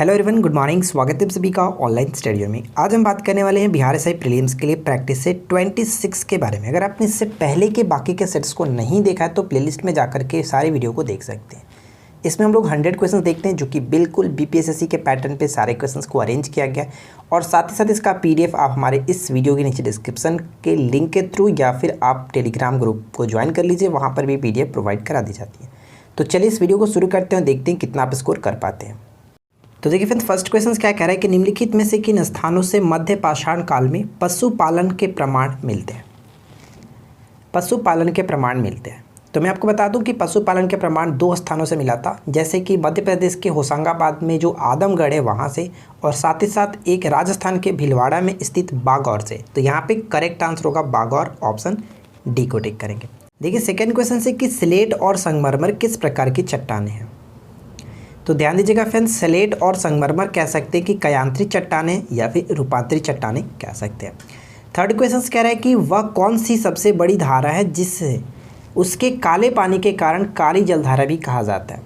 Hello everyone, good morning. स्वागत है आप सभी का ऑनलाइन स्टडी में। आज हम बात करने वाले हैं बिहार एसआई प्रीलिम्स के लिए प्रैक्टिस सेट 26 के बारे में। अगर आपने इससे पहले के बाकी के सेट्स को नहीं देखा है तो प्लेलिस्ट में जाकर के सारे वीडियो को देख सकते हैं। इसमें हम लोग 100 क्वेश्चन देखते हैं जो कि बिल्कुल बीपीएससी के पैटर्न पे सारे क्वेश्चंस को अरेंज किया गया है। और साथ ही साथ इसका पीडीएफ आप हमारे इस वीडियो के नीचे डिस्क्रिप्शन के लिंक के थ्रू या फिर आप टेलीग्राम ग्रुप को ज्वाइन कर लीजिए, वहाँ पर भी पीडीएफ प्रोवाइड करा दी जाती है। तो चलिए इस वीडियो को शुरू करते हैं, देखते हैं कितना आप स्कोर कर पाते हैं। तो देखिए फ्रेंड्स, फर्स्ट क्वेश्चन क्या कह रहा है कि निम्नलिखित में से किन स्थानों से मध्य पाषाण काल में पशुपालन के प्रमाण मिलते हैं। पशुपालन के प्रमाण मिलते हैं तो मैं आपको बता दूं कि पशुपालन के प्रमाण 2 स्थानों से मिला था, जैसे कि मध्य प्रदेश के होशंगाबाद में जो आदमगढ़ है वहाँ से, और साथ ही साथ एक राजस्थान के भीलवाड़ा में स्थित बागौर से। तो यहाँ पे करेक्ट आंसर होगा बागौर, ऑप्शन डी को टिक करेंगे। देखिए सेकेंड क्वेश्चन से कि स्लेट और संगमरमर किस प्रकार की चट्टानें हैं। तो ध्यान दीजिएगा फ्रेंड्स, स्लेट और संगमरमर कह सकते हैं कि कयांतरित चट्टानें या फिर रूपांतरित चट्टानें कह सकते हैं। थर्ड क्वेश्चन कह रहा है कि वह कौन सी सबसे बड़ी धारा है जिससे उसके काले पानी के कारण काली जलधारा भी कहा जाता है।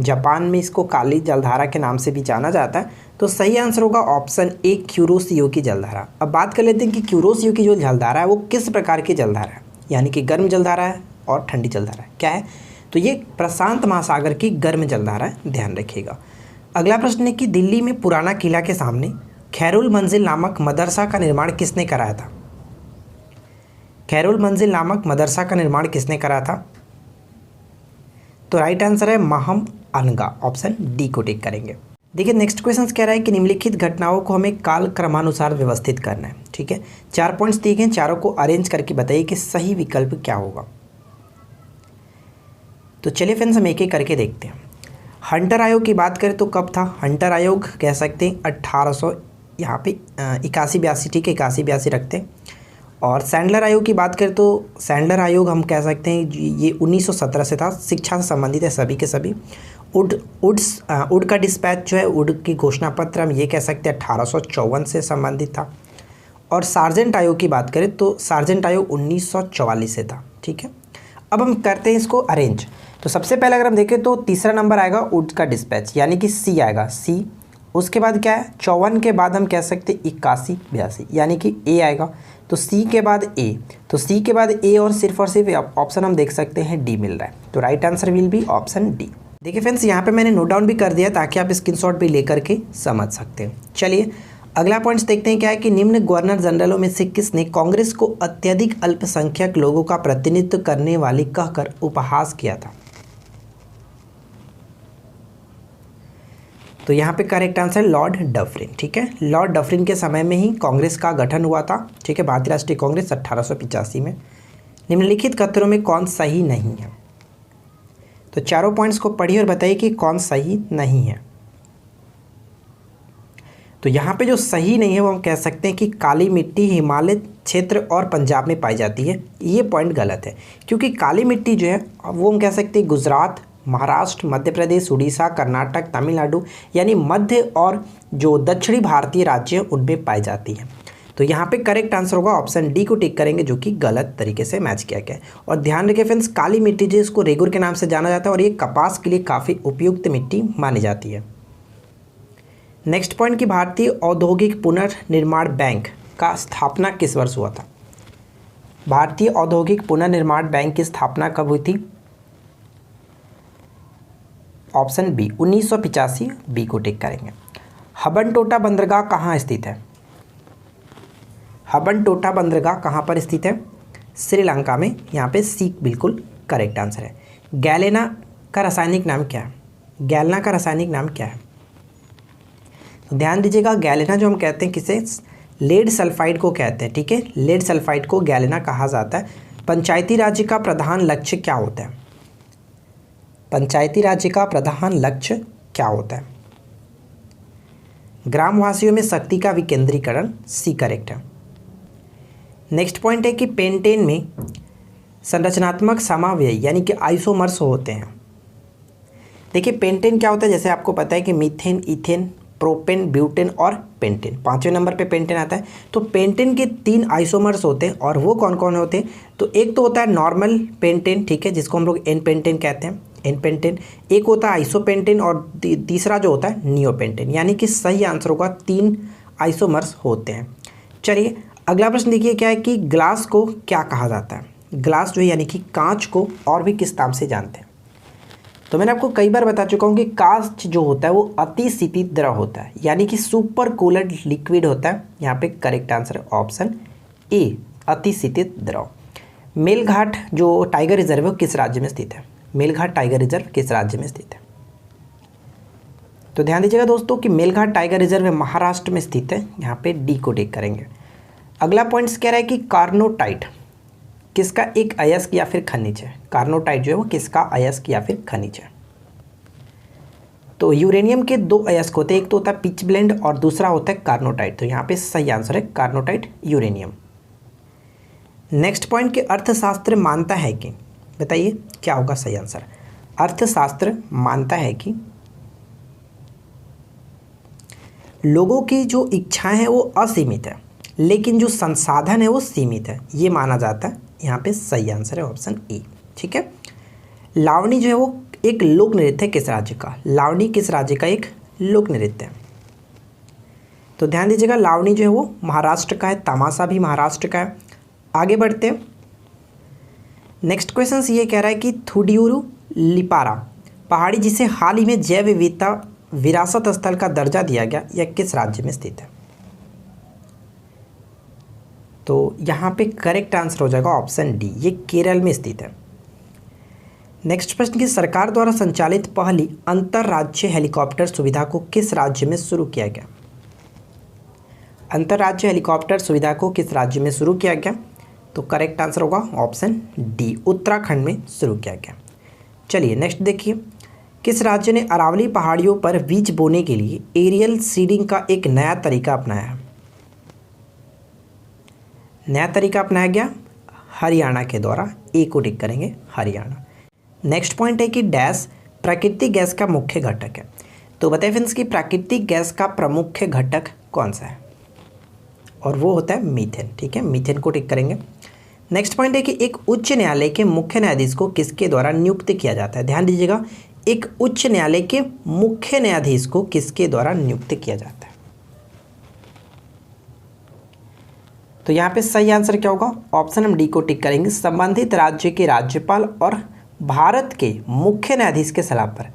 जापान में इसको काली जलधारा के नाम से भी जाना जाता है। तो सही आंसर होगा ऑप्शन ए, क्यूरोसियो की जलधारा। अब बात कर लेते हैं कि क्यूरोसियो की जो जलधारा है वो किस प्रकार की जलधारा है, यानी कि गर्म जलधारा है और ठंडी जलधारा है। क्या है तो ये प्रशांत महासागर की गर्म जलधारा है, ध्यान रखिएगा। अगला प्रश्न है कि दिल्ली में पुराना किला के सामने खैरुल मंजिल नामक मदरसा का निर्माण किसने कराया था। खैरुल मंजिल नामक मदरसा का निर्माण किसने कराया था। तो राइट आंसर है महम अनगा, ऑप्शन डी को टिक करेंगे। देखिए नेक्स्ट क्वेश्चन कह रहा है कि निम्नलिखित घटनाओं को हमें काल क्रमानुसार व्यवस्थित करना है। ठीक है, 4 पॉइंट्स दिए गए, चारों को अरेंज करके बताइए कि सही विकल्प क्या होगा। तो चलिए फ्रेंड्स हम एक एक करके देखते हैं। हंटर आयोग की बात करें तो कब था। हंटर आयोग कह सकते हैं 1800 यहाँ पे 81-82, ठीक है 81-82 रखते हैं। और सैंडलर आयोग की बात करें तो सैंडलर आयोग हम कह सकते हैं ये 1917 से था, शिक्षा से संबंधित है सभी के सभी। उड का डिस्पैच जो है, उड की घोषणा पत्र हम ये कह सकते हैं 1854 से संबंधित था। और सार्जेंट आयोग की बात करें तो सार्जेंट आयोग 1944 से था। ठीक है, अब हम करते हैं इसको अरेंज। तो सबसे पहले अगर हम देखें तो तीसरा नंबर आएगा उड का डिस्पैच, यानी कि सी आएगा, सी। उसके बाद क्या है 54 के बाद हम कह सकते हैं 81-82, यानी कि ए आएगा। तो सी के बाद ए, तो सी के बाद ए और सिर्फ ऑप्शन हम देख सकते हैं डी मिल रहा है। तो right answer will be option D. देखिए फ्रेंड्स यहाँ पे मैंने नोट डाउन भी कर दिया ताकि आप स्क्रीनशॉट भी लेकर के समझ सकते हैं। चलिए अगला पॉइंट्स देखते हैं। क्या है कि निम्न गवर्नर जनरलों में से किसने कांग्रेस को अत्यधिक अल्पसंख्यक लोगों का प्रतिनिधित्व करने वाली कहकर उपहास किया था। तो यहाँ पे करेक्ट आंसर लॉर्ड डफरिन। ठीक है, लॉर्ड डफरिन के समय में ही कांग्रेस का गठन हुआ था। ठीक है, भारतीय राष्ट्रीय कांग्रेस 1885 में। निम्नलिखित कथनों में कौन सही नहीं है। तो चारों पॉइंट्स को पढ़िए और बताइए कि कौन सही नहीं है। तो यहाँ पे जो सही नहीं है वो हम कह सकते हैं कि काली मिट्टी हिमालय क्षेत्र और पंजाब में पाई जाती है। ये पॉइंट गलत है, क्योंकि काली मिट्टी जो है वो हम कह सकते हैं गुजरात, महाराष्ट्र, मध्य प्रदेश, उड़ीसा, कर्नाटक, तमिलनाडु, यानी मध्य और जो दक्षिणी भारतीय राज्य हैं उनमें पाई जाती है। तो यहाँ पे करेक्ट आंसर होगा ऑप्शन डी को टिक करेंगे, जो कि गलत तरीके से मैच किया गया है। और ध्यान रखिए फ्रेंड्स, काली मिट्टी जो इसको रेगुर के नाम से जाना जाता है और ये कपास के लिए काफ़ी उपयुक्त मिट्टी मानी जाती है। नेक्स्ट पॉइंट कि भारतीय औद्योगिक पुनर्निर्माण बैंक का स्थापना किस वर्ष हुआ था। भारतीय औद्योगिक पुनर्निर्माण बैंक की स्थापना कब हुई थी। ऑप्शन बी 1985, बी को टिक करेंगे। हबनटोटा बंदरगाह कहाँ स्थित है। हबनटोटा बंदरगाह कहाँ पर स्थित है। श्रीलंका में, यहाँ पे सी बिल्कुल करेक्ट आंसर है। गैलेना का रासायनिक नाम क्या है। गैलेना का रासायनिक नाम क्या है। तो ध्यान दीजिएगा, गैलेना जो हम कहते हैं किसे, लेड सल्फाइड को कहते हैं। ठीक है, लेड सल्फाइड को गैलेना कहा जाता है। पंचायती राज्य का प्रधान लक्ष्य क्या होता है। पंचायती राज्य का प्रधान लक्ष्य क्या होता है। ग्रामवासियों में शक्ति का विकेंद्रीकरण, सी करेक्ट है। नेक्स्ट पॉइंट है कि पेंटेन में संरचनात्मक समावयव यानी कि आइसोमर्स होते हैं। देखिए पेंटेन क्या होता है, जैसे आपको पता है कि मीथेन, इथेन, प्रोपेन, ब्यूटेन और पेंटेन। 5वें नंबर पे पेंटेन आता है। तो पेंटेन के 3 आइसोमर्स होते हैं, और वो कौन कौन होते हैं। तो एक तो होता है नॉर्मल पेंटेन, ठीक है, जिसको हम लोग एन पेंटेन कहते हैं। एनपेंटेन, एक होता है आइसोपेंटेन और तीसरा जो होता है नियोपेंटेन, यानी कि सही आंसर होगा 3 आइसोमर्स होते हैं। चलिए अगला प्रश्न देखिए क्या है कि ग्लास को क्या कहा जाता है। ग्लास जो है यानी कि कांच को और भी किस नाम से जानते हैं। तो मैंने आपको कई बार बता चुका हूँ कि कांच जो होता है वो अतिशीतित द्रव होता है, यानी कि सुपर कूल्ड लिक्विड होता है। यहाँ पे करेक्ट आंसर है ऑप्शन ए, अतिशीतित द्रव। मेलघाट जो टाइगर रिजर्व है वो किस राज्य में स्थित है। मेलघाट टाइगर रिजर्व किस राज्य में स्थित है। तो ध्यान दीजिएगा दोस्तों कि मेलघाट टाइगर रिजर्व महाराष्ट्र में स्थित है। यहाँ पे डी को टिक करेंगे। अगला पॉइंट्स कह रहा है कि कार्नोटाइट किसका एक अयस्क या फिर खनिज है। कार्नोटाइट जो है वो किसका अयस्क या फिर खनिज है। तो यूरेनियम के 2 अयस्क होते हैं, एक तो होता है पिच ब्लेंड और दूसरा होता है कार्नोटाइट। तो यहाँ पे सही आंसर है कार्नोटाइट यूरेनियम। नेक्स्ट पॉइंट के अर्थशास्त्र मानता है कि, बताइए क्या होगा सही आंसर। अर्थशास्त्र मानता है कि लोगों की जो इच्छाएं हैं वो असीमित है, लेकिन जो संसाधन है वो सीमित है, ये माना जाता है। यहाँ पे सही आंसर है ऑप्शन ए। ठीक है। लावणी जो है वो एक लोक नृत्य है किस राज्य का। लावणी किस राज्य का एक लोक नृत्य है। तो ध्यान दीजिएगा लावणी जो है वो महाराष्ट्र का है, तमाशा भी महाराष्ट्र का है। आगे बढ़ते हैं। नेक्स्ट क्वेश्चन ये कह रहा है कि थुडियूरू लिपारा पहाड़ी जिसे हाल ही में जैव विविधता विरासत स्थल का दर्जा दिया गया, यह किस राज्य में स्थित है। तो यहाँ पे करेक्ट आंसर हो जाएगा ऑप्शन डी, ये केरल में स्थित है। नेक्स्ट प्रश्न की सरकार द्वारा संचालित पहली अंतर्राज्य हेलीकॉप्टर सुविधा को किस राज्य में शुरू किया गया। अंतर्राज्य हेलीकॉप्टर सुविधा को किस राज्य में शुरू किया गया। तो करेक्ट आंसर होगा ऑप्शन डी, उत्तराखंड में शुरू किया गया। चलिए नेक्स्ट देखिए, किस राज्य ने अरावली पहाड़ियों पर बीज बोने के लिए एरियल सीडिंग का एक नया तरीका अपनाया है। नया तरीका अपनाया गया हरियाणा के द्वारा, ए को टिक करेंगे हरियाणा। नेक्स्ट पॉइंट है कि डैश प्राकृतिक गैस का मुख्य घटक है। तो बताइए फ्रेंड्स कि प्राकृतिक गैस का प्रमुख घटक कौन सा है, और वो होता है मीथेन। ठीक है, मीथेन को टिक करेंगे। नेक्स्ट पॉइंट है कि एक उच्च न्यायालय के मुख्य न्यायाधीश को किसके द्वारा नियुक्त किया जाता है। ध्यान दीजिएगा, एक उच्च न्यायालय के मुख्य न्यायाधीश को किसके द्वारा नियुक्त किया जाता है। तो यहाँ पे सही आंसर क्या होगा, ऑप्शन हम डी को टिक करेंगे, संबंधित राज्य के राज्यपाल और भारत के मुख्य न्यायाधीश के सलाह पर।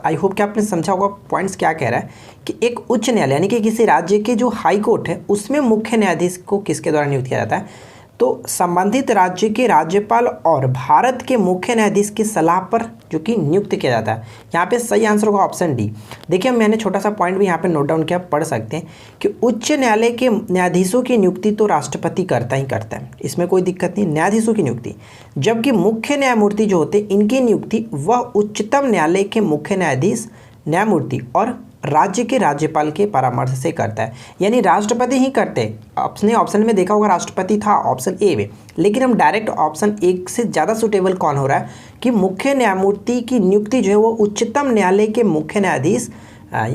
आई होप कि आपने समझा होगा पॉइंट्स क्या कह रहा है कि एक उच्च न्यायालय यानी कि किसी राज्य के जो हाई कोर्ट है उसमें मुख्य न्यायाधीश को किसके द्वारा नियुक्त किया जाता है। तो संबंधित राज्य के राज्यपाल और भारत के मुख्य न्यायाधीश की सलाह पर जो कि नियुक्त किया जाता है। यहाँ पे सही आंसर होगा ऑप्शन डी। देखिए मैंने छोटा सा पॉइंट भी यहाँ पे नोट डाउन किया, पढ़ सकते हैं कि उच्च न्यायालय के न्यायाधीशों की नियुक्ति तो राष्ट्रपति करता ही करता है, इसमें कोई दिक्कत नहीं, न्यायाधीशों की नियुक्ति। जबकि मुख्य न्यायमूर्ति जो होते हैं इनकी नियुक्ति वह उच्चतम न्यायालय के मुख्य न्यायाधीश, न्यायमूर्ति और राज्य के राज्यपाल के परामर्श से करता है, यानी राष्ट्रपति ही करते हैं। आपने ऑप्शन में देखा होगा राष्ट्रपति था ऑप्शन ए में, लेकिन हम डायरेक्ट ऑप्शन एक से ज़्यादा सुटेबल कौन हो रहा है कि मुख्य न्यायमूर्ति की नियुक्ति जो है वो उच्चतम न्यायालय के मुख्य न्यायाधीश,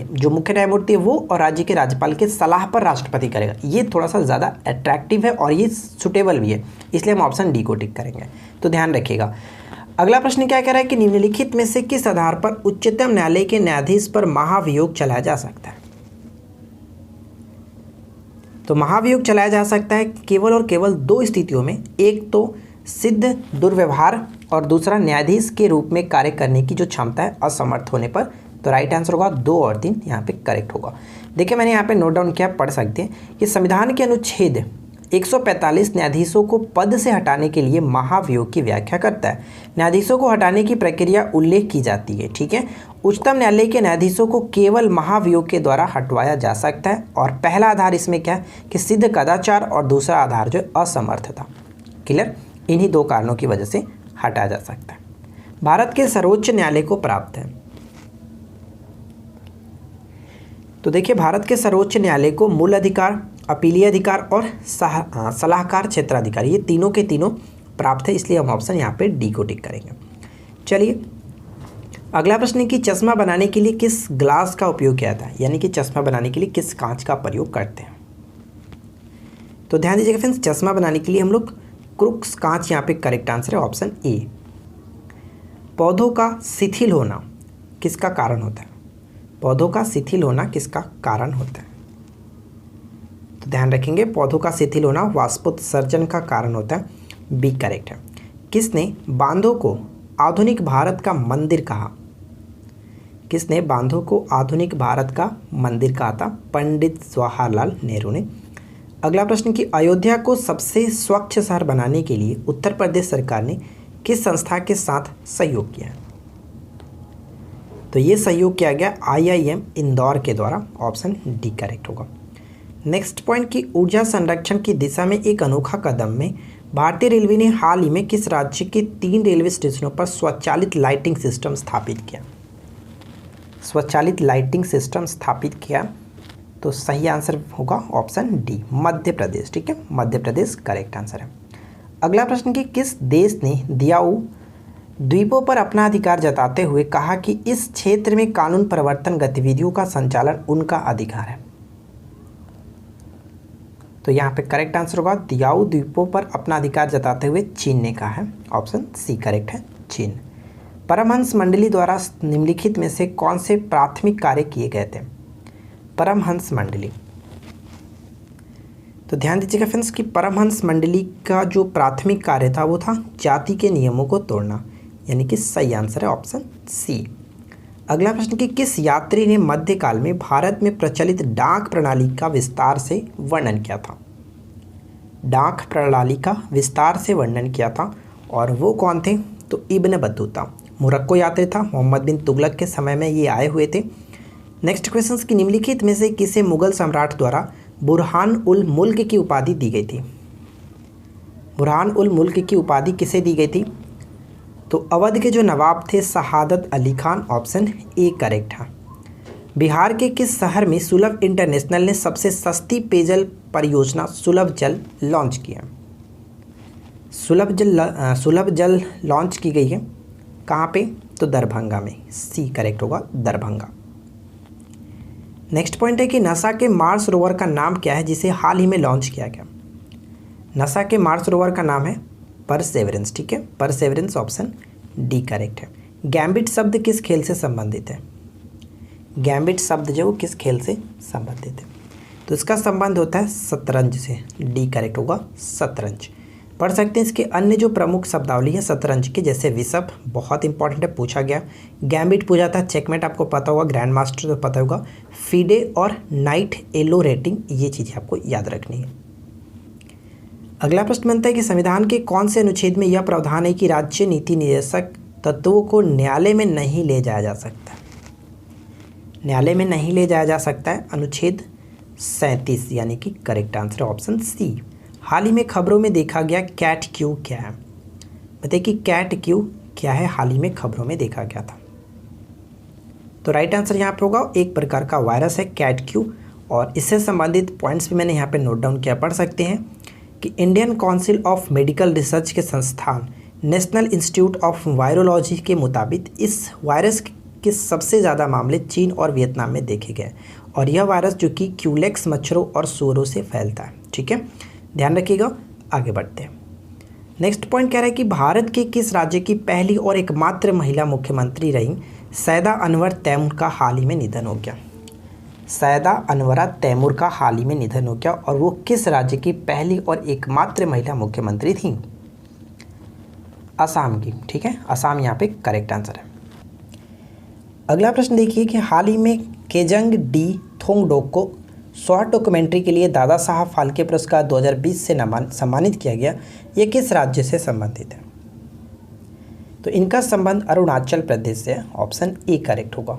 जो मुख्य न्यायमूर्ति है वो और राज्य के राज्यपाल के सलाह पर राष्ट्रपति करेगा। ये थोड़ा सा ज़्यादा अट्रैक्टिव है और ये सुटेबल भी है, इसलिए हम ऑप्शन डी को टिक करेंगे। तो ध्यान रखिएगा। अगला प्रश्न क्या कह रहा है कि निम्नलिखित में से किस आधार पर उच्चतम न्यायालय के न्यायाधीश पर महाभियोग चलाया जा सकता है। तो महाभियोग चलाया जा सकता है केवल और केवल 2 स्थितियों में, एक तो सिद्ध दुर्व्यवहार और दूसरा न्यायाधीश के रूप में कार्य करने की जो क्षमता है असमर्थ होने पर। तो राइट आंसर होगा 2 और 3, यहाँ पे करेक्ट होगा। देखिए मैंने यहाँ पे नोट डाउन किया, पढ़ सकते हैं कि संविधान के अनुच्छेद 145 न्यायाधीशों को पद से हटाने के लिए महाभियोग की व्याख्या करता है। न्यायाधीशों को हटाने की प्रक्रिया उल्लेख की जाती है। ठीक है, उच्चतम न्यायालय के न्यायाधीशों को केवल महाभियोग के द्वारा हटवाया जा सकता है, और पहला आधार इसमें क्या है कि सिद्ध कदाचार और दूसरा आधार जो असमर्थता। क्लियर, इन्हीं 2 कारणों की वजह से हटाया जा सकता है। भारत के सर्वोच्च न्यायालय को प्राप्त है। तो देखिए भारत के सर्वोच्च न्यायालय को मूल अधिकार, अपीलीय अधिकार और सलाहकार क्षेत्राधिकार, ये तीनों के तीनों प्राप्त है, इसलिए हम ऑप्शन यहाँ पे डी को टिक करेंगे। चलिए अगला प्रश्न है कि चश्मा बनाने के लिए किस ग्लास का उपयोग किया जाता है, यानी कि चश्मा बनाने के लिए किस कांच का प्रयोग करते हैं। तो ध्यान दीजिएगा फ्रेंड्स, चश्मा बनाने के लिए हम लोग क्रुक्स कांच यहाँ पे करेक्ट आंसर है ऑप्शन ए। पौधों का शिथिल होना किसका कारण होता है? पौधों का शिथिल होना किसका कारण होता है? तो ध्यान रखेंगे, पौधों का शिथिल होना वाष्पोत्सर्जन का कारण होता है। बी करेक्ट है। किसने बांधों को आधुनिक भारत का मंदिर कहा? किसने बांधों को आधुनिक भारत का मंदिर कहा था? पंडित जवाहरलाल नेहरू ने। अगला प्रश्न कि अयोध्या को सबसे स्वच्छ शहर बनाने के लिए उत्तर प्रदेश सरकार ने किस संस्था के साथ सहयोग किया? तो ये सहयोग किया गया IIM इंदौर के द्वारा। ऑप्शन डी करेक्ट होगा। नेक्स्ट पॉइंट कि ऊर्जा संरक्षण की दिशा में एक अनोखा कदम में भारतीय रेलवे ने हाल ही में किस राज्य के 3 रेलवे स्टेशनों पर स्वचालित लाइटिंग सिस्टम स्थापित किया? स्वचालित लाइटिंग सिस्टम स्थापित किया। तो सही आंसर होगा ऑप्शन डी मध्य प्रदेश। ठीक है, मध्य प्रदेश करेक्ट आंसर है। अगला प्रश्न कि किस देश ने दियाऊ द्वीपों पर अपना अधिकार जताते हुए कहा कि इस क्षेत्र में कानून प्रवर्तन गतिविधियों का संचालन उनका अधिकार है? तो यहाँ पे करेक्ट आंसर होगा दियाऊ द्वीपों पर अपना अधिकार जताते हुए चीन ने कहा है। ऑप्शन सी करेक्ट है, चीन। परमहंस मंडली द्वारा निम्नलिखित में से कौन से प्राथमिक कार्य किए गए थे? परमहंस मंडली, तो ध्यान दीजिएगा फ्रेंड्स कि परमहंस मंडली का जो प्राथमिक कार्य था वो था जाति के नियमों को तोड़ना, यानी कि सही आंसर है ऑप्शन सी। अगला प्रश्न कि किस यात्री ने मध्यकाल में भारत में प्रचलित डाक प्रणाली का विस्तार से वर्णन किया था? डाक प्रणाली का विस्तार से वर्णन किया था और वो कौन थे? तो इब्न बतूता मोरक्को यात्री था। मोहम्मद बिन तुगलक के समय में ये आए हुए थे। नेक्स्ट क्वेश्चन कि निम्नलिखित में से किसे मुगल सम्राट द्वारा बुरहान उल मुल्क की उपाधि दी गई थी? बुरहान उल मुल्क की उपाधि किसे दी गई थी? तो अवध के जो नवाब थे शहादत Ali Khan. Option A correct है। बिहार के किस शहर में सुलभ इंटरनेशनल ने सबसे सस्ती पेयजल परियोजना सुलभ जल लॉन्च किया? सुलभ जल लॉन्च की गई है कहाँ पे? तो दरभंगा में। सी करेक्ट होगा, दरभंगा। नेक्स्ट पॉइंट है कि नासा के मार्स रोवर का नाम क्या है जिसे हाल ही में लॉन्च किया गया? नासा के मार्स रोवर का नाम है परसेवरेंस। ठीक है, परसेवरेंस ऑप्शन डी करेक्ट है। गैम्बिट शब्द किस खेल से संबंधित है? गैम्बिट शब्द जो किस खेल से संबंधित है? तो इसका संबंध होता है शतरंज से। डी करेक्ट होगा, शतरंज। पढ़ सकते हैं इसके अन्य जो प्रमुख शब्दावली है शतरंज की, जैसे विशप बहुत इंपॉर्टेंट है, पूछा गया। गैम्बिट पूछा था, चेकमेट आपको पता होगा, ग्रैंड मास्टर तो पता होगा, फीडे और नाइट एलो रेटिंग, ये चीज़ें आपको याद रखनी है। अगला प्रश्न बनता है कि संविधान के कौन से अनुच्छेद में यह प्रावधान है कि राज्य नीति निर्देशक तत्वों को न्यायालय में नहीं ले जाया जा सकता? न्यायालय में नहीं ले जाया जा सकता है अनुच्छेद 37, यानी कि करेक्ट आंसर ऑप्शन सी। हाल ही में खबरों में देखा गया कैट क्यू क्या है? बताइए कि कैट क्यू क्या है, हाल ही में खबरों में देखा गया था। तो राइट आंसर यहाँ पे होगा एक प्रकार का वायरस है कैट क्यू, और इससे संबंधित पॉइंट्स भी मैंने यहाँ पे नोट डाउन किया। पढ़ सकते हैं कि Indian council of medical research के संस्थान नेशनल इंस्टीट्यूट ऑफ वायरोलॉजी के मुताबिक इस वायरस के सबसे ज़्यादा मामले चीन और वियतनाम में देखे गए, और यह वायरस जो कि क्यूलेक्स मच्छरों और सूअरों से फैलता है। ठीक है, ध्यान रखिएगा। आगे बढ़ते हैं। नेक्स्ट पॉइंट कह रहा है कि भारत के किस राज्य की पहली और एकमात्र महिला मुख्यमंत्री रही सैयदा अनवर तैमूर का हाल ही में निधन हो गया? सैयदा अनवरा तैमूर का हाल ही में निधन हो गया, और वो किस राज्य की पहली और एकमात्र महिला मुख्यमंत्री थी? असम की। ठीक है, असम यहाँ पे करेक्ट आंसर है। अगला प्रश्न देखिए कि हाल ही में केजंग डी थोंगडोक को शॉर्ट डॉक्यूमेंट्री के लिए दादा साहब फाल्के पुरस्कार 2020 से सम्मानित किया गया। ये किस राज्य से संबंधित है? तो इनका संबंध अरुणाचल प्रदेश से। ऑप्शन ए करेक्ट होगा।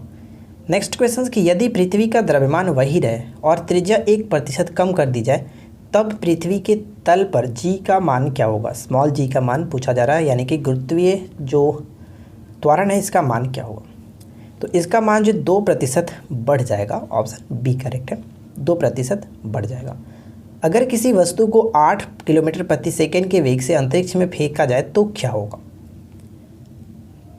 नेक्स्ट क्वेश्चन कि यदि पृथ्वी का द्रव्यमान वही रहे और त्रिज्या 1% कम कर दी जाए तब पृथ्वी के तल पर जी का मान क्या होगा? स्मॉल जी का मान पूछा जा रहा है, यानी कि गुरुत्वीय जो त्वरण है इसका मान क्या होगा? तो इसका मान जो 2% बढ़ जाएगा। ऑप्शन बी करेक्ट है, 2% बढ़ जाएगा। अगर किसी वस्तु को 8 किलोमीटर प्रति सेकेंड के वेग से अंतरिक्ष में फेंका जाए तो क्या होगा?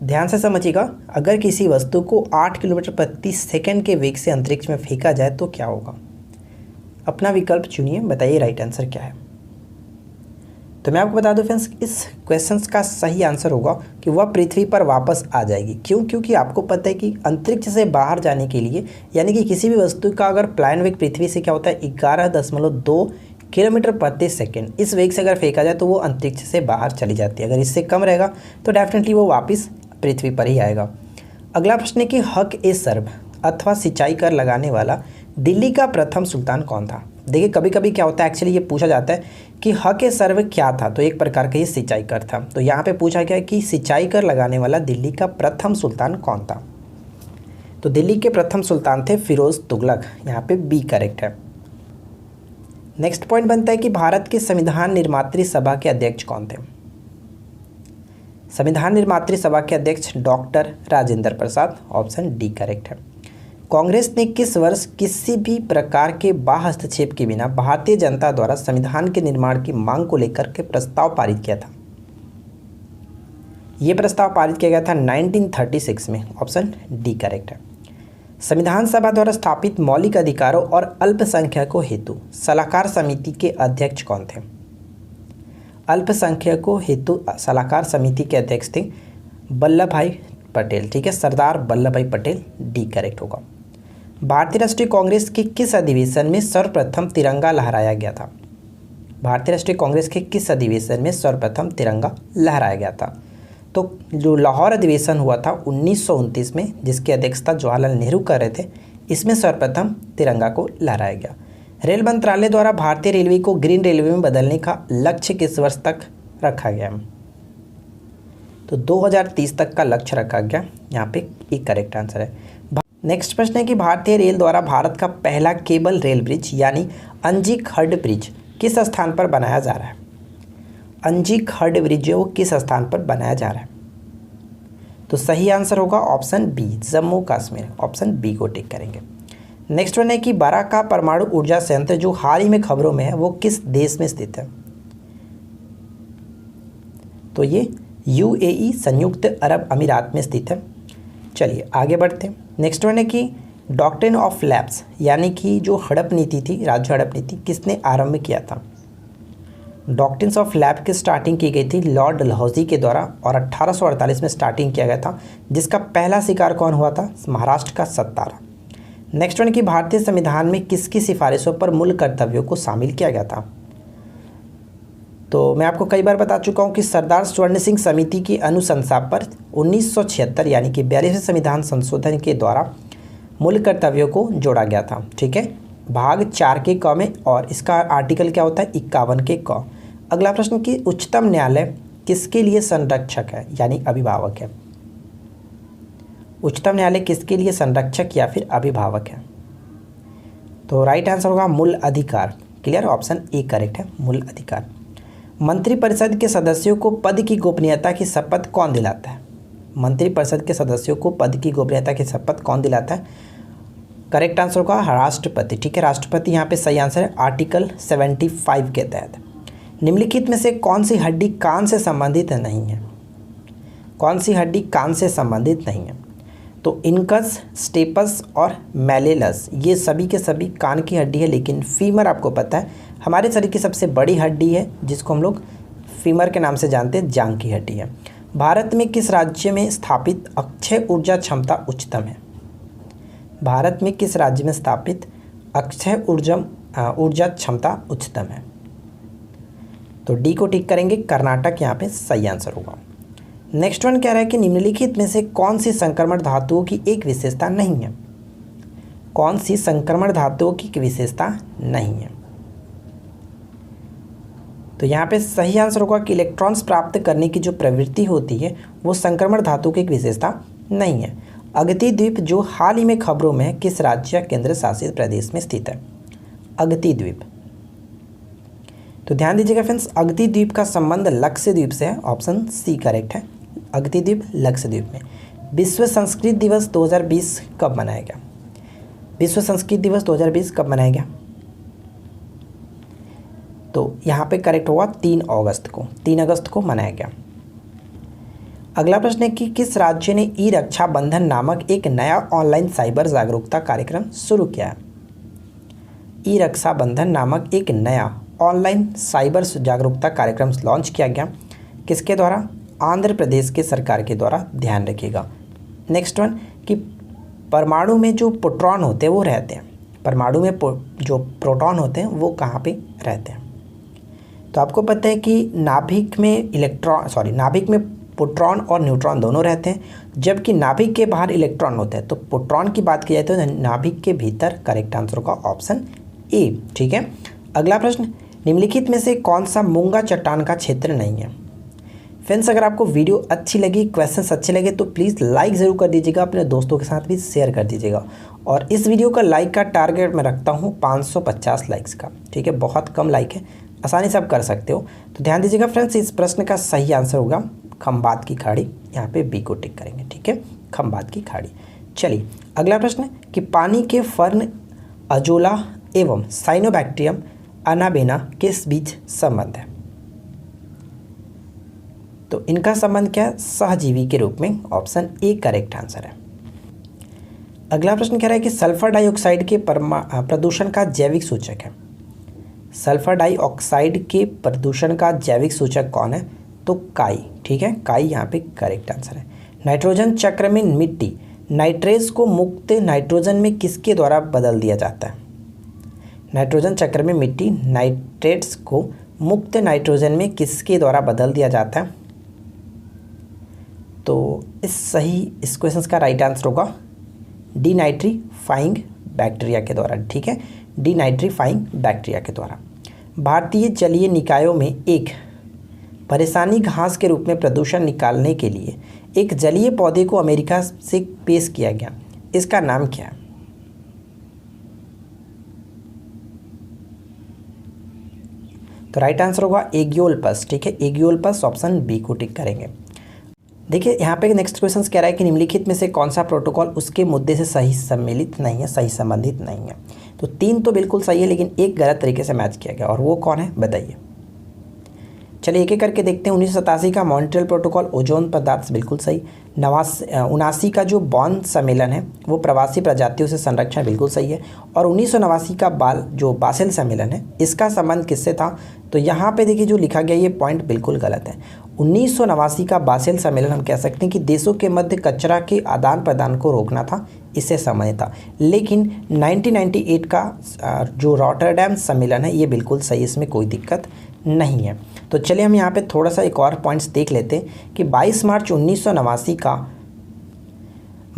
ध्यान से समझिएगा, अगर किसी वस्तु को 8 किलोमीटर प्रति सेकेंड के वेग से अंतरिक्ष में फेंका जाए तो क्या होगा? अपना विकल्प चुनिए, बताइए राइट आंसर क्या है। तो मैं आपको बता दूं फ्रेंड्स, इस क्वेश्चंस का सही आंसर होगा कि वह पृथ्वी पर वापस आ जाएगी। क्यों? क्योंकि आपको पता है कि अंतरिक्ष से बाहर जाने के लिए, यानी कि किसी भी वस्तु का अगर प्लान वेग पृथ्वी से क्या होता है 11.2 किलोमीटर प्रति सेकेंड, इस वेग से अगर फेंका जाए तो वो अंतरिक्ष से बाहर चली जाती है। अगर इससे कम रहेगा तो डेफिनेटली वो वापस पृथ्वी पर ही आएगा। अगला प्रश्न है कि हक ए सर्व अथवा सिंचाई कर लगाने वाला दिल्ली का प्रथम सुल्तान कौन था? देखिए कभी कभी क्या होता है, एक्चुअली ये पूछा जाता है कि हक ए सर्व क्या था, तो एक प्रकार का ये सिंचाई कर था। तो यहाँ पे पूछा गया कि सिंचाई कर लगाने वाला दिल्ली का प्रथम सुल्तान कौन था? तो दिल्ली के प्रथम सुल्तान थे फिरोज तुगलक, यहाँ पे बी करेक्ट है। नेक्स्ट पॉइंट बनता है कि भारत के संविधान निर्मात्री सभा के अध्यक्ष कौन थे? संविधान निर्मात्री सभा के अध्यक्ष doctor Rajendra Prasad, option D correct है। कांग्रेस ने किस वर्ष किसी भी प्रकार के बाह्य हस्तक्षेप के बिना भारतीय जनता द्वारा संविधान के निर्माण की मांग को लेकर के प्रस्ताव पारित किया था? यह प्रस्ताव पारित किया गया था 1936 में, ऑप्शन डी करेक्ट है। संविधान सभा द्वारा स्थापित मौलिक अधिकारों और अल्पसंख्यकों हेतु सलाहकार समिति के अध्यक्ष कौन थे? अल्पसंख्यकों हेतु सलाहकार समिति के अध्यक्ष थे वल्लभ भाई पटेल, ठीक है, सरदार वल्लभ भाई पटेल, डी करेक्ट होगा। भारतीय राष्ट्रीय कांग्रेस के किस अधिवेशन में सर्वप्रथम तिरंगा लहराया गया था? भारतीय राष्ट्रीय कांग्रेस के किस अधिवेशन में सर्वप्रथम तिरंगा लहराया गया था? तो जो लाहौर अधिवेशन हुआ था 1929 में, जिसकी अध्यक्षता जवाहरलाल नेहरू कर रहे थे, इसमें सर्वप्रथम तिरंगा को लहराया गया। रेल मंत्रालय द्वारा भारतीय रेलवे को ग्रीन रेलवे में बदलने का लक्ष्य किस वर्ष तक रखा गया? तो 2030 तक का लक्ष्य रखा गया, यहाँ पे एक करेक्ट आंसर है। नेक्स्ट प्रश्न है कि भारतीय रेल द्वारा भारत का पहला केबल रेल ब्रिज यानी अंजी खर्ड ब्रिज किस स्थान पर बनाया जा रहा है? अंजी खर्ड ब्रिज जो किस स्थान पर बनाया जा रहा है? तो सही आंसर होगा option B, Jammu Kashmir, option B को टिक करेंगे। नेक्स्ट वन है कि बराका परमाणु ऊर्जा संयंत्र जो हाल ही में खबरों में है वो किस देश में स्थित है? तो ये यूएई, संयुक्त अरब अमीरात में स्थित है। चलिए आगे बढ़ते हैं। नेक्स्ट वन है कि डॉक्ट्रिन ऑफ लैब्स यानी कि जो हड़प नीति थी, राज्य हड़प नीति, किसने आरंभ किया था? डॉक्ट्रिन्स ऑफ लैब की स्टार्टिंग की गई थी लॉर्ड डलहौजी के द्वारा और 1848 में स्टार्टिंग किया गया था, जिसका पहला शिकार कौन हुआ था? महाराष्ट्र का सत्तारा। नेक्स्ट वन कि भारतीय संविधान में किसकी सिफारिशों पर मूल कर्तव्यों को शामिल किया गया था? तो मैं आपको कई बार बता चुका हूं कि सरदार स्वर्ण सिंह समिति की अनुशंसा पर 1976 यानी कि 42वें संविधान संशोधन के द्वारा मूल कर्तव्यों को जोड़ा गया था, ठीक है, भाग 4 के क में, और इसका आर्टिकल क्या होता है 51 के क। अगला प्रश्न कि उच्चतम न्यायालय किसके लिए संरक्षक है यानी अभिभावक है? उच्चतम न्यायालय किसके लिए संरक्षक या फिर अभिभावक है? तो राइट आंसर होगा मूल अधिकार। क्लियर, ऑप्शन ए करेक्ट है, मूल अधिकार। मंत्रिपरिषद के सदस्यों को पद की गोपनीयता की शपथ कौन दिलाता है? मंत्रिपरिषद के सदस्यों को पद की गोपनीयता की शपथ कौन दिलाता है? करेक्ट आंसर होगा राष्ट्रपति, ठीक है, राष्ट्रपति यहाँ पे सही आंसर है, आर्टिकल 75 के तहत। निम्नलिखित में से कौन सी हड्डी कान से संबंधित नहीं है? कौन सी हड्डी कान से संबंधित नहीं है? तो इनकस, स्टेपस और मैलेलस ये सभी के सभी कान की हड्डी है, लेकिन फीमर आपको पता है हमारे शरीर की सबसे बड़ी हड्डी है, जिसको हम लोग फीमर के नाम से जानते हैं, जांघ की हड्डी है। भारत में किस राज्य में स्थापित अक्षय ऊर्जा क्षमता उच्चतम है? भारत में किस राज्य में स्थापित अक्षय ऊर्जा क्षमता उच्चतम है? तो डी को टिक करेंगे, कर्नाटक यहाँ पे सही आंसर होगा। नेक्स्ट वन कह रहा है कि निम्नलिखित में से कौन सी संक्रमण धातुओं की एक विशेषता नहीं है? कौन सी संक्रमण धातुओं की विशेषता नहीं है? तो यहाँ पे सही आंसर होगा कि इलेक्ट्रॉन्स प्राप्त करने की जो प्रवृत्ति होती है वो संक्रमण धातु की एक विशेषता नहीं है। अगती द्वीप जो हाल ही में खबरों में है किस राज्य या केंद्र शासित प्रदेश में स्थित है? अगती द्वीप। तो ध्यान दीजिएगा फ्रेंड्स, अगती द्वीप का संबंध लक्षद्वीप से है, ऑप्शन सी करेक्ट है, अगती द्वीप लक्षद्वीप में। विश्व संस्कृत दिवस 2020 कब मनाया गया? विश्व संस्कृत दिवस 2020 कब मनाया गया? तो यहाँ पे करेक्ट होगा 3 अगस्त को मनाया गया। अगला प्रश्न है कि किस राज्य ने ई रक्षा बंधन नामक एक नया ऑनलाइन साइबर जागरूकता कार्यक्रम शुरू किया है? ई रक्षा बंधन नामक एक नया ऑनलाइन साइबर जागरूकता कार्यक्रम लॉन्च किया गया, किसके द्वारा? आंध्र प्रदेश के सरकार के द्वारा, ध्यान रखिएगा। नेक्स्ट वन कि परमाणु में जो प्रोटॉन होते हैं वो रहते हैं, परमाणु में जो प्रोटॉन होते हैं वो कहाँ पे रहते हैं? तो आपको पता है कि नाभिक में नाभिक में प्रोटॉन और न्यूट्रॉन दोनों रहते हैं, जबकि नाभिक के बाहर इलेक्ट्रॉन होते हैं। तो प्रोटॉन की बात की जाए तो नाभिक के भीतर, करेक्ट आंसर होगा ऑप्शन ए। ठीक है, अगला प्रश्न, निम्नलिखित में से कौन सा मूंगा चट्टान का क्षेत्र नहीं है? फ्रेंड्स, अगर आपको वीडियो अच्छी लगी, क्वेश्चंस अच्छे लगे तो प्लीज़ लाइक ज़रूर कर दीजिएगा, अपने दोस्तों के साथ भी शेयर कर दीजिएगा। और इस वीडियो का लाइक का टारगेट मैं रखता हूँ 550 लाइक्स का। ठीक है, बहुत कम लाइक है, आसानी से आप कर सकते हो। तो ध्यान दीजिएगा फ्रेंड्स, इस प्रश्न का सही आंसर होगा खंबात की खाड़ी। यहाँ पे बी को टिक करेंगे। ठीक है, खंबात की खाड़ी। चलिए अगला प्रश्न कि पानी के फर्न अजोला एवं साइनोबैक्टीरियम अनाबेना किस बीच संबंध है? तो इनका संबंध क्या है? सहजीवी के रूप में, ऑप्शन ए करेक्ट आंसर है। अगला प्रश्न कह रहा है कि सल्फर डाइऑक्साइड के प्रदूषण का जैविक सूचक है। सल्फर डाइऑक्साइड के प्रदूषण का जैविक सूचक कौन है? तो काई। ठीक है, काई यहाँ पे करेक्ट आंसर है। नाइट्रोजन चक्र में मिट्टी नाइट्रेट्स को मुक्त नाइट्रोजन में किसके द्वारा बदल दिया जाता है? नाइट्रोजन चक्र में मिट्टी नाइट्रेट्स को मुक्त नाइट्रोजन में किसके द्वारा बदल दिया जाता है? तो इस क्वेश्चन का राइट आंसर होगा डीनाइट्रीफाइंग बैक्टीरिया के द्वारा। ठीक है, डीनाइट्रीफाइंग बैक्टीरिया के द्वारा। भारतीय जलीय निकायों में एक परेशानी घास के रूप में प्रदूषण निकालने के लिए एक जलीय पौधे को अमेरिका से पेश किया गया, इसका नाम क्या है? तो राइट आंसर होगा एगियोलपस। ठीक है, एगियोलपस, ऑप्शन बी को टिक करेंगे। देखिए यहाँ पे नेक्स्ट क्वेश्चन कह रहा है कि निम्नलिखित में से कौन सा प्रोटोकॉल उसके मुद्दे से सही सम्मिलित नहीं है, सही संबंधित नहीं है? तो 3 तो बिल्कुल सही है, लेकिन एक गलत तरीके से मैच किया गया, और वो कौन है बताइए। चलिए एक एक करके देखते हैं। 1987 का मॉन्ट्रियल प्रोटोकॉल ओजोन पदार्थ, बिल्कुल सही। 79 का जो बॉन सम्मेलन है वो प्रवासी प्रजातियों से संरक्षण, बिल्कुल सही है। और 1989 का बासेल सम्मेलन है, इसका संबंध किससे था? तो यहाँ पे देखिए जो लिखा गया ये पॉइंट बिल्कुल गलत है। 1989 का बासेल सम्मेलन हम कह सकते हैं कि देशों के मध्य कचरा के आदान प्रदान को रोकना था, इससे संबंधित था। लेकिन 1998 का जो रॉटरडैम सम्मेलन है ये बिल्कुल सही, इसमें कोई दिक्कत नहीं है। तो चलिए हम यहाँ पे थोड़ा सा एक और पॉइंट्स देख लेते हैं कि 22 मार्च 1989 का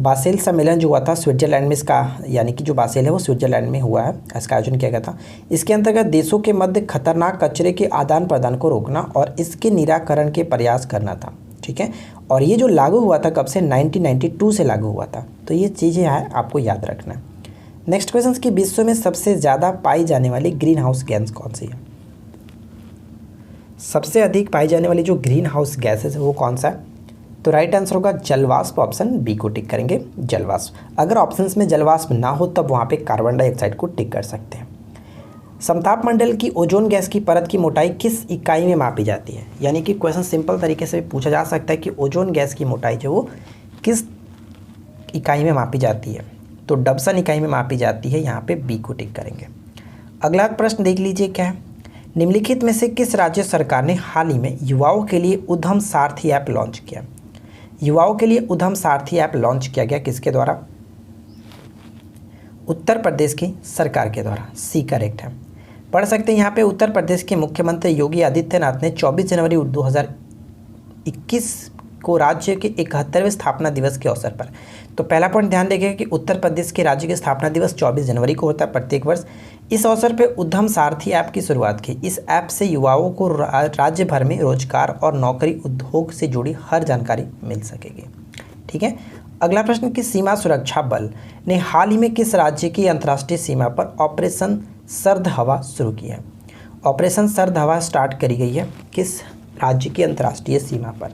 बासेल सम्मेलन जो हुआ था स्विट्जरलैंड में, इसका यानी कि जो बासेल है वो स्विट्जरलैंड में हुआ है, इसका आयोजन किया गया था। इसके अंतर्गत देशों के मध्य खतरनाक कचरे के आदान प्रदान को रोकना और इसके निराकरण के प्रयास करना था। ठीक है, और ये जो लागू हुआ था कब से? 1992 से लागू हुआ था। तो ये चीज़ें हैं आपको याद रखना है। नेक्स्ट क्वेश्चन की विश्व में सबसे ज़्यादा पाई जाने वाली ग्रीन हाउस गैस कौन सी है? सबसे अधिक पाई जाने वाली जो ग्रीन हाउस गैसेज है वो कौन सा है? तो राइट आंसर होगा जलवाष्प, ऑप्शन बी को टिक करेंगे, जलवाष्प। अगर ऑप्शंस में जलवाष्प ना हो तब वहाँ पे कार्बन डाइऑक्साइड को टिक कर सकते हैं। समताप मंडल की ओजोन गैस की परत की मोटाई किस इकाई में मापी जाती है? यानी कि क्वेश्चन सिंपल तरीके से पूछा जा सकता है कि ओजोन गैस की मोटाई जो वो किस इकाई में मापी जाती है? तो डबसन इकाई में मापी जाती है, यहाँ पे बी को टिक करेंगे। अगला प्रश्न देख लीजिए क्या है। निम्नलिखित में से किस राज्य सरकार ने हाल ही में युवाओं के लिए उद्यम सारथी ऐप लॉन्च किया? युवाओं के लिए उद्यम सारथी ऐप लॉन्च किया गया किसके द्वारा? उत्तर प्रदेश की सरकार के द्वारा, सी करेक्ट है। पढ़ सकते हैं यहाँ पे उत्तर प्रदेश के मुख्यमंत्री योगी आदित्यनाथ ने 24 जनवरी 2021 को राज्य के 71वें स्थापना दिवस के अवसर पर, तो पहला पॉइंट ध्यान रखिएगा कि उत्तर प्रदेश के राज्य के स्थापना दिवस 24 जनवरी को होता है प्रत्येक वर्ष। इस अवसर पर उद्यम सारथी ऐप की शुरुआत की। इस ऐप से युवाओं को राज्य भर में रोजगार और नौकरी उद्योग से जुड़ी हर जानकारी मिल सकेगी। ठीक है, अगला प्रश्न कि सीमा सुरक्षा बल ने हाल ही में किस राज्य की अंतर्राष्ट्रीय सीमा पर ऑपरेशन सर्द हवा शुरू की है? ऑपरेशन सर्द हवा स्टार्ट करी गई है किस राज्य की अंतर्राष्ट्रीय सीमा पर?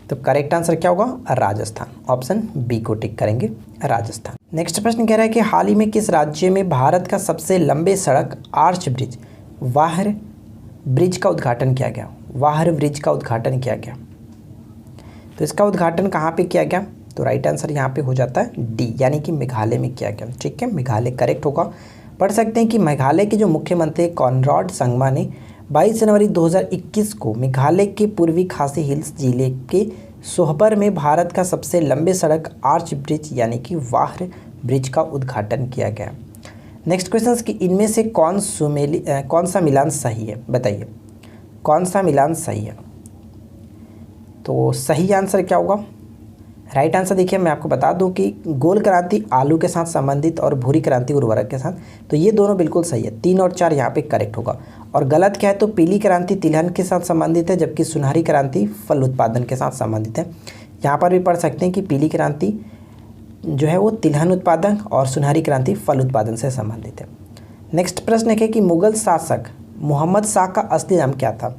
तो करेक्ट आंसर क्या होगा? राजस्थान, ऑप्शन बी को टिक करेंगे, राजस्थान। नेक्स्ट प्रश्न कह रहा है कि हाल ही में किस राज्य में भारत का सबसे लंबे सड़क आर्च ब्रिज वाहर ब्रिज का उद्घाटन किया गया? वाहर ब्रिज का उद्घाटन किया गया, तो इसका उद्घाटन कहाँ पे किया गया? तो राइट आंसर यहाँ पे हो जाता है डी, यानी कि मेघालय में किया गया। ठीक है, मेघालय करेक्ट होगा। पढ़ सकते हैं कि मेघालय के जो मुख्यमंत्री कॉनराड संगमा ने 22 जनवरी 2021 को मेघालय के पूर्वी खासी हिल्स जिले के सोहबर में भारत का सबसे लंबे सड़क आर्च ब्रिज यानी कि वाहर ब्रिज का उद्घाटन किया गया। नेक्स्ट क्वेश्चन कि इनमें से कौन सा मिलान सही है, बताइए कौन सा मिलान सही है। तो सही आंसर क्या होगा? राइट आंसर देखिए, मैं आपको बता दूं कि गोल क्रांति आलू के साथ संबंधित और भूरी क्रांति उर्वरक के साथ, तो ये दोनों बिल्कुल सही है। 3 और 4 यहाँ पे करेक्ट होगा। और गलत क्या है? तो पीली क्रांति तिलहन के साथ संबंधित है, जबकि सुनहरी क्रांति फल उत्पादन के साथ संबंधित है। यहाँ पर भी पढ़ सकते हैं कि पीली क्रांति जो है वो तिलहन उत्पादन और सुनहरी क्रांति फल उत्पादन से संबंधित है। नेक्स्ट प्रश्न है कि मुगल शासक मोहम्मद शाह का असली नाम क्या था,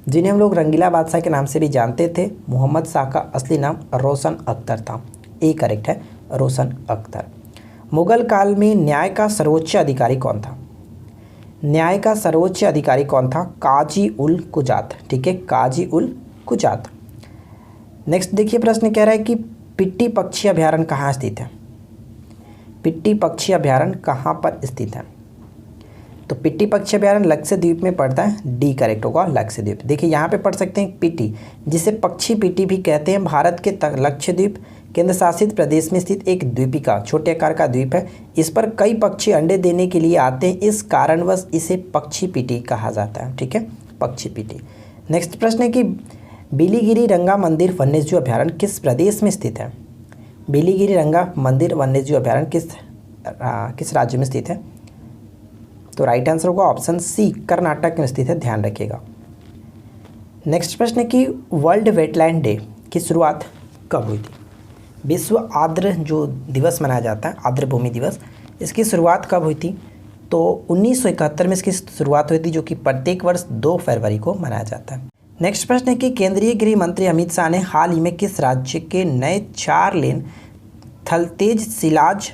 जिन्हें हम लोग रंगीला बादशाह के नाम से भी जानते थे। मोहम्मद शाह का असली नाम रोशन अख्तर था। ए करेक्ट है, रोशन अख्तर। मुगल काल में न्याय का सर्वोच्च अधिकारी कौन था? न्याय का सर्वोच्च अधिकारी कौन था? काजी उल कुजात। ठीक है, काजी उल कुजात। नेक्स्ट देखिए प्रश्न कह रहा है कि पिट्टी पक्षी अभयारण्य कहाँ स्थित है? पिट्टी पक्षी अभयारण्य कहाँ पर स्थित है? तो पिट्टी पक्षी अभयारण्य लक्षद्वीप में पड़ता है। डी करेक्ट होगा, लक्षद्वीप। देखिए यहाँ पे पढ़ सकते हैं पिट्टी, जिसे पक्षी पिट्टी भी कहते हैं, भारत के लक्षद्वीप केंद्र शासित प्रदेश में स्थित एक द्वीपिका छोटे आकार का द्वीप है। इस पर कई पक्षी अंडे देने के लिए आते हैं, इस कारणवश इसे पक्षी पिट्टी कहा जाता है। ठीक है, पक्षी पिट्टी। नेक्स्ट प्रश्न है कि बिलीगिरी रंगा मंदिर वन्यजीव अभयारण्य किस प्रदेश में स्थित है? बिलीगिरी रंगा मंदिर वन्यजीव अभयारण्य किस राज्य में स्थित है? तो राइट आंसर होगा ऑप्शन सी, कर्नाटक में स्थित है, ध्यान रखिएगा। नेक्स्ट प्रश्न है कि वर्ल्ड वेटलैंड डे की शुरुआत कब हुई थी? विश्व आर्द्र जो दिवस मनाया जाता है, आर्द्र भूमि दिवस, इसकी शुरुआत कब हुई थी? तो 1971 में इसकी शुरुआत हुई थी, जो कि प्रत्येक वर्ष 2 फरवरी को मनाया जाता है। नेक्स्ट प्रश्न है कि केंद्रीय गृह मंत्री अमित शाह ने हाल ही में किस राज्य के नए 4 लेन थलतेज सिलाज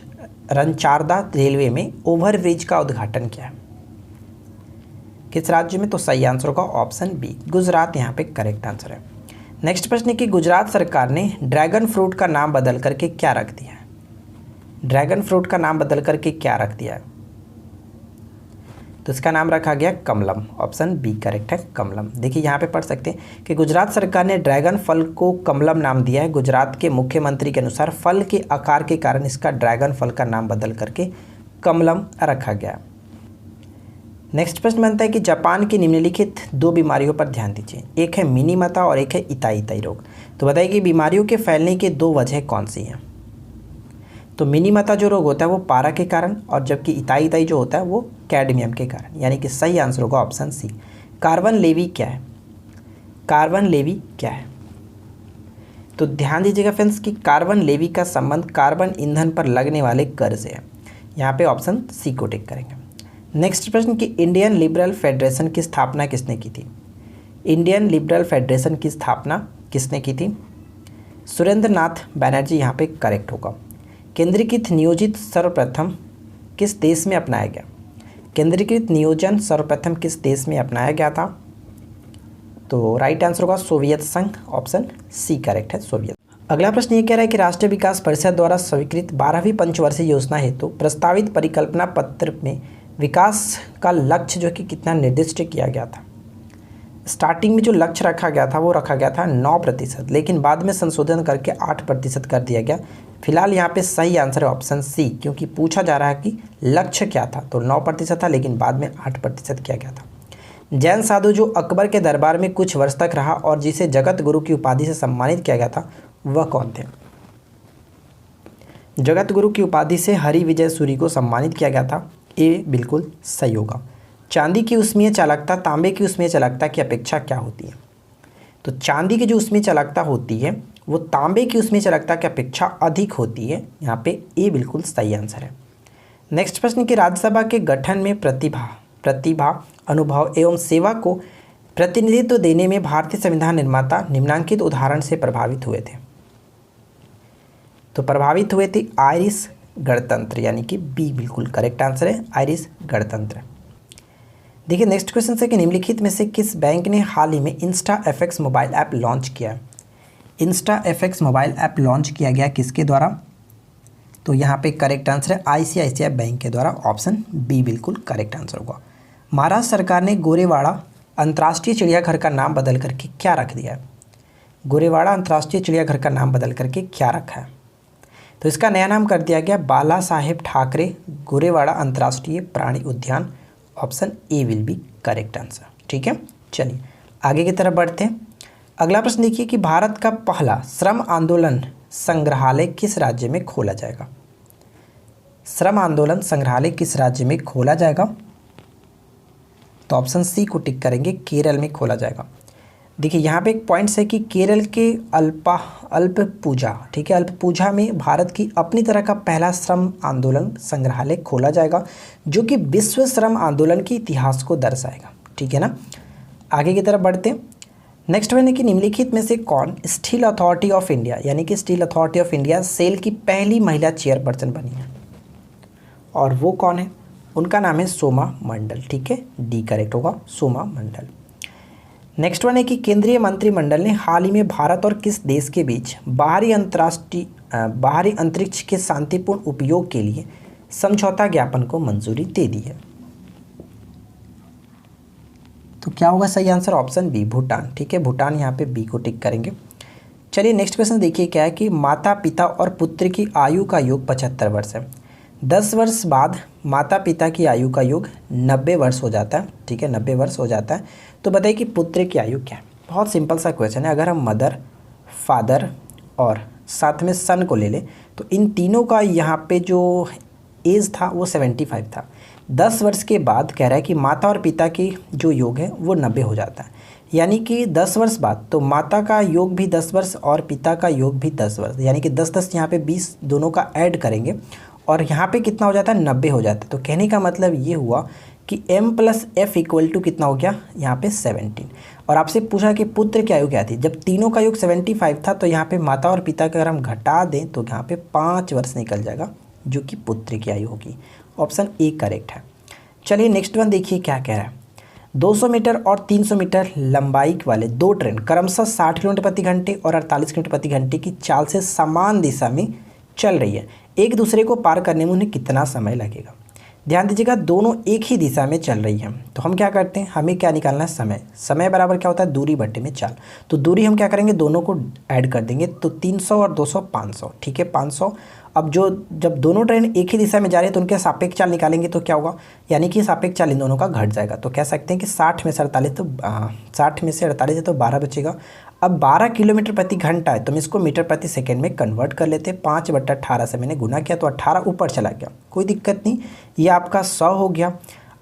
रनचारदा रेलवे में ओवरब्रिज का उद्घाटन किया है? किस राज्य में? तो सही आंसर होगा ऑप्शन बी, गुजरात यहाँ पे करेक्ट आंसर है। नेक्स्ट प्रश्न है कि गुजरात सरकार ने ड्रैगन फ्रूट का नाम बदल करके क्या रख दिया है? ड्रैगन फ्रूट का नाम बदल करके क्या रख दिया है? तो इसका नाम रखा गया कमलम। ऑप्शन बी करेक्ट है, कमलम। देखिए यहाँ पे पढ़ सकते हैं कि गुजरात सरकार ने ड्रैगन फल को कमलम नाम दिया है। गुजरात के मुख्यमंत्री के अनुसार फल के आकार के कारण इसका ड्रैगन फल का नाम बदल करके कमलम रखा गया। नेक्स्ट प्रश्न बनता है कि जापान की निम्नलिखित 2 बीमारियों पर ध्यान दीजिए। एक है मिनीमाता और एक है इताई इताई रोग। तो बताइए कि बीमारियों के फैलने के 2 वजह कौन सी हैं? तो मिनीमाता जो रोग होता है वो पारा के कारण, और जबकि इताई इताई जो होता है वो कैडमियम के कारण, यानी कि सही आंसर होगा ऑप्शन सी। कार्बन लेवी क्या है? कार्बन लेवी क्या है? तो ध्यान दीजिएगा फ्रेंड्स कि कार्बन लेवी का संबंध कार्बन ईंधन पर लगने वाले कर से है। यहाँ पे ऑप्शन सी को टिक करेंगे। नेक्स्ट प्रश्न कि इंडियन लिबरल फेडरेशन की स्थापना किसने की थी? इंडियन लिबरल फेडरेशन की स्थापना किसने की थी? सुरेंद्र नाथ बैनर्जी यहाँ पे करेक्ट होगा। केंद्रीकृत नियोजित सर्वप्रथम किस देश में अपनाया गया? केंद्रीकृत नियोजन सर्वप्रथम किस देश में अपनाया गया था? तो राइट आंसर होगा सोवियत संघ। ऑप्शन सी करेक्ट है, सोवियत। अगला प्रश्न ये कह रहा है कि राष्ट्रीय विकास परिषद द्वारा स्वीकृत 12वीं पंचवर्षीय योजना हेतु प्रस्तावित परिकल्पना पत्र में विकास का लक्ष्य जो कि कितना निर्दिष्ट किया गया था? स्टार्टिंग में जो लक्ष्य रखा गया था वो रखा गया था 9%, लेकिन बाद में संशोधन करके 8% कर दिया गया। फिलहाल यहाँ पे सही आंसर है ऑप्शन सी, क्योंकि पूछा जा रहा है कि लक्ष्य क्या था, तो 9% था, लेकिन बाद में 8% किया गया था। जैन साधु जो अकबर के दरबार में कुछ वर्ष तक रहा और जिसे जगत गुरु की उपाधि से सम्मानित किया गया था, वह कौन थे? जगत गुरु की उपाधि से हरि विजय सूरी को सम्मानित किया गया था। ये बिल्कुल सही होगा। चांदी की ऊष्मीय चालकता तांबे की ऊष्मीय चालकता की अपेक्षा क्या होती है? तो चांदी की जो ऊष्मीय चालकता होती है वो तांबे की ऊष्मीय चालकता की अपेक्षा अधिक होती है। यहाँ पे ए बिल्कुल सही आंसर है। नेक्स्ट प्रश्न कि राज्यसभा के गठन में प्रतिभा, अनुभव एवं सेवा को प्रतिनिधित्व देने में भारतीय संविधान निर्माता निम्नांकित उदाहरण से प्रभावित हुए थे। तो प्रभावित हुए थे आयरिश गणतंत्र, यानी कि बी बिल्कुल करेक्ट आंसर है, आयरिश गणतंत्र। देखिए नेक्स्ट क्वेश्चन है कि निम्नलिखित में से किस बैंक ने हाल ही में Insta FX mobile app launch किया? Insta FX mobile app launch किया गया किसके द्वारा? तो यहाँ पे करेक्ट आंसर है आईसीआईसीआई बैंक के द्वारा, ऑप्शन बी बिल्कुल करेक्ट आंसर होगा। महाराष्ट्र सरकार ने गोरेवाड़ा अंतर्राष्ट्रीय चिड़ियाघर का नाम बदल करके क्या रख दिया है? गोरेवाड़ा अंतर्राष्ट्रीय चिड़ियाघर का नाम बदल करके क्या रखा है? तो इसका नया नाम कर दिया गया बाला साहेब ठाकरे गोरेवाड़ा अंतर्राष्ट्रीय प्राणी उद्यान, option A will be correct answer. ठीक है, चलिए आगे की तरफ बढ़ते हैं। अगला प्रश्न देखिए कि भारत का पहला श्रम आंदोलन संग्रहालय किस राज्य में खोला जाएगा? श्रम आंदोलन संग्रहालय किस राज्य में खोला जाएगा? तो ऑप्शन सी को टिक करेंगे, केरल में खोला जाएगा। देखिए यहाँ पे एक पॉइंट्स है कि केरल के अल्पपूजा, ठीक है, अल्पपूजा में भारत की अपनी तरह का पहला श्रम आंदोलन संग्रहालय खोला जाएगा, जो कि विश्व श्रम आंदोलन के इतिहास को दर्शाएगा। ठीक है ना, आगे की तरफ बढ़ते हैं। नेक्स्ट वन है कि निम्नलिखित में से कौन स्टील अथॉरिटी ऑफ इंडिया, यानी कि steel authority of India SAIL की पहली महिला चेयरपर्सन बनी है, और वो कौन है? उनका नाम है सोमा मंडल। ठीक है, डी करेक्ट होगा, सोमा मंडल। नेक्स्ट वन है कि केंद्रीय मंत्रिमंडल ने हाल ही में भारत और किस देश के बीच बाहरी अंतरिक्ष के शांतिपूर्ण उपयोग के लिए समझौता ज्ञापन को मंजूरी दे दी है? तो क्या होगा सही आंसर? Option B Bhutan. ठीक है, भूटान, यहाँ पे बी को टिक करेंगे। चलिए नेक्स्ट क्वेश्चन देखिए क्या है कि माता पिता और पुत्र की आयु का योग 75 वर्ष है। 10 वर्ष बाद माता पिता की आयु का योग 90 वर्ष हो जाता है। ठीक है, 90 वर्ष हो जाता है। तो बताइए कि पुत्र की आयु क्या है? बहुत सिंपल सा क्वेश्चन है। अगर हम मदर, फादर और साथ में सन को ले लें तो इन तीनों का यहाँ पे जो एज था वो 75 था। 10 वर्ष के बाद कह रहा है कि माता और पिता की जो योग है वो 90 हो जाता है, यानी कि 10 वर्ष बाद तो माता का योग भी 10 वर्ष और पिता का योग भी 10 वर्ष, यानी कि 10-10 यहाँ पे 20 दोनों का ऐड करेंगे और यहाँ पे कितना हो जाता है? 90 हो जाता है। तो कहने का मतलब ये हुआ कि m + f = कितना हो गया? यहाँ पे 17। और आपसे पूछा कि पुत्र की आयु क्या थी? जब तीनों का योग 75 था तो यहाँ पे माता और पिता का अगर हम घटा दें तो यहाँ पे 5 वर्ष निकल जाएगा, जो कि पुत्र की आयु होगी। ऑप्शन ए करेक्ट है। चलिए नेक्स्ट वन देखिए क्या कह रहा है। 200 मीटर और 300 मीटर लंबाई वाले दो ट्रेन क्रमशः 60 किलोमीटर प्रति घंटे और 48 किलोमीटर प्रति घंटे की चाल से समान दिशा में चल रही है। एक दूसरे को पार करने में उन्हें कितना समय लगेगा? ध्यान दीजिएगा, दोनों एक ही दिशा में चल रही हैं। तो हम क्या करते हैं, हमें क्या निकालना है? समय। समय बराबर क्या होता है? दूरी बट्टे में चाल। तो दूरी हम क्या करेंगे? दोनों को ऐड कर देंगे, तो 300 और 200 500। ठीक है, 500। अब जब दोनों ट्रेन एक ही दिशा में जा रही है तो उनके सापेक्ष चाल निकालेंगे तो क्या होगा? यानी कि सापेक्ष चाल इन दोनों का घट जाएगा। तो कह सकते हैं कि 60 में से 48 है तो 12 बचेगा। अब 12 किलोमीटर प्रति घंटा है तो हम इसको मीटर प्रति सेकंड में कन्वर्ट कर लेते हैं। 5/18 से मैंने गुना किया तो 18 ऊपर चला गया, कोई दिक्कत नहीं। ये आपका 100 हो गया।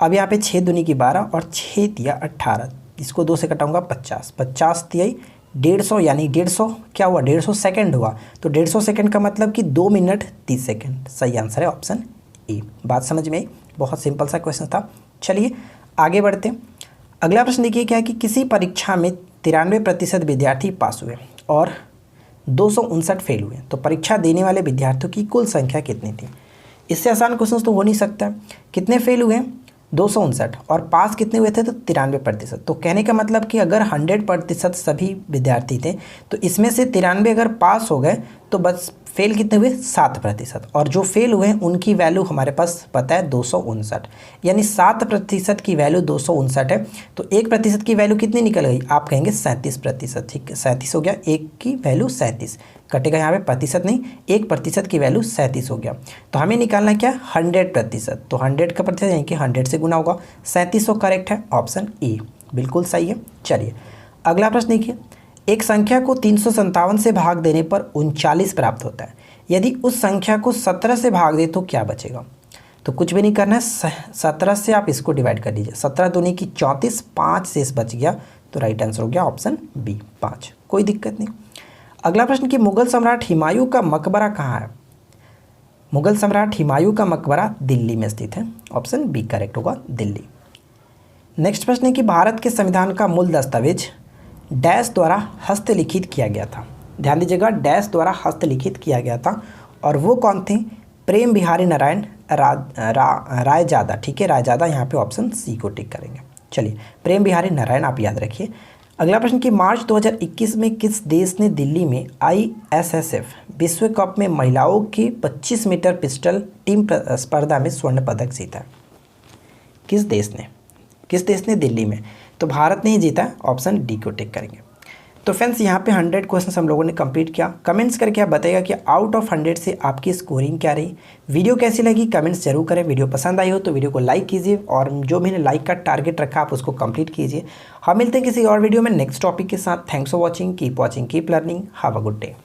अब यहाँ पे 6 दूनी की 12 और 6 तिया 18, इसको 2 से कटाऊंगा 50, 50 तिया 150, यानी 150 क्या हुआ? 150 सेकंड हुआ। तो 150 सेकंड का मतलब कि 2 मिनट 30 सेकंड। सही आंसर है ऑप्शन ए। बात समझ में आई? बहुत सिंपल सा क्वेश्चन था। चलिए आगे बढ़ते हैं। अगला प्रश्न देखिए क्या है कि किसी परीक्षा में 93% विद्यार्थी पास हुए और 259 फेल हुए, तो परीक्षा देने वाले विद्यार्थियों की कुल संख्या कितनी थी? इससे आसान क्वेश्चन तो हो नहीं सकता। कितने फेल हुए? 259, और पास कितने हुए थे? तो 93%। तो कहने का मतलब कि अगर 100% सभी विद्यार्थी थे तो इसमें से 93 अगर पास हो गए तो बस फेल कितने हुए? 7%। और जो फेल हुए हैं उनकी वैल्यू हमारे पास पता है 259, यानी 7% की वैल्यू 259 है। तो 1% की वैल्यू कितनी निकल गई? आप कहेंगे 37%। ठीक है, 37 हो गया, 1 की वैल्यू 37 कटेगा, यहाँ पे प्रतिशत नहीं, 1% की वैल्यू 37 हो गया। तो हमें निकालना क्या? 100%। तो 100 का प्रतिशत यानी कि 100 से गुना होगा। 3700 करेक्ट है, ऑप्शन ए बिल्कुल सही है। चलिए अगला प्रश्न देखिए। एक संख्या को 357 से भाग देने पर 39 प्राप्त होता है। यदि उस संख्या को 17 से भाग दे तो क्या बचेगा? तो कुछ भी नहीं करना है, 17 से आप इसको डिवाइड कर लीजिए। 17 दूनी की 34, 5 शेष बच गया, तो राइट आंसर हो गया ऑप्शन बी 5। कोई दिक्कत नहीं। अगला प्रश्न कि मुगल सम्राट हुमायूं का मकबरा कहाँ है? मुगल सम्राट हुमायूं का मकबरा दिल्ली में स्थित है। ऑप्शन बी करेक्ट होगा, दिल्ली। नेक्स्ट प्रश्न है कि भारत के संविधान का मूल दस्तावेज डैश द्वारा हस्तलिखित किया गया था। ध्यान दीजिएगा, डैश द्वारा हस्तलिखित किया गया था, और वो कौन थे? प्रेम बिहारी नारायण रायजादा। ठीक है, रायजादा, यहाँ पे ऑप्शन सी को टिक करेंगे। चलिए प्रेम बिहारी नारायण आप याद रखिए। अगला प्रश्न कि मार्च 2021 में किस देश ने दिल्ली में ISSF विश्व कप में महिलाओं की 25 मीटर पिस्टल टीम स्पर्धा में स्वर्ण पदक जीता? किस देश ने दिल्ली में? तो भारत ने ही जीता, ऑप्शन डी को टिक करेंगे। तो फ्रेंड्स यहाँ पे 100 क्वेश्चन हम लोगों ने कंप्लीट किया। कमेंट्स करके आप बताइएगा कि आउट ऑफ 100 से आपकी स्कोरिंग क्या रही। वीडियो कैसी लगी कमेंट्स जरूर करें। वीडियो पसंद आई हो तो वीडियो को लाइक कीजिए और जो मैंने लाइक का टारगेट रखा आप उसको कंप्लीट कीजिए। हम मिलते हैं किसी और वीडियो में नेक्स्ट टॉपिक के साथ। Thanks for watching, keep learning, have a good day.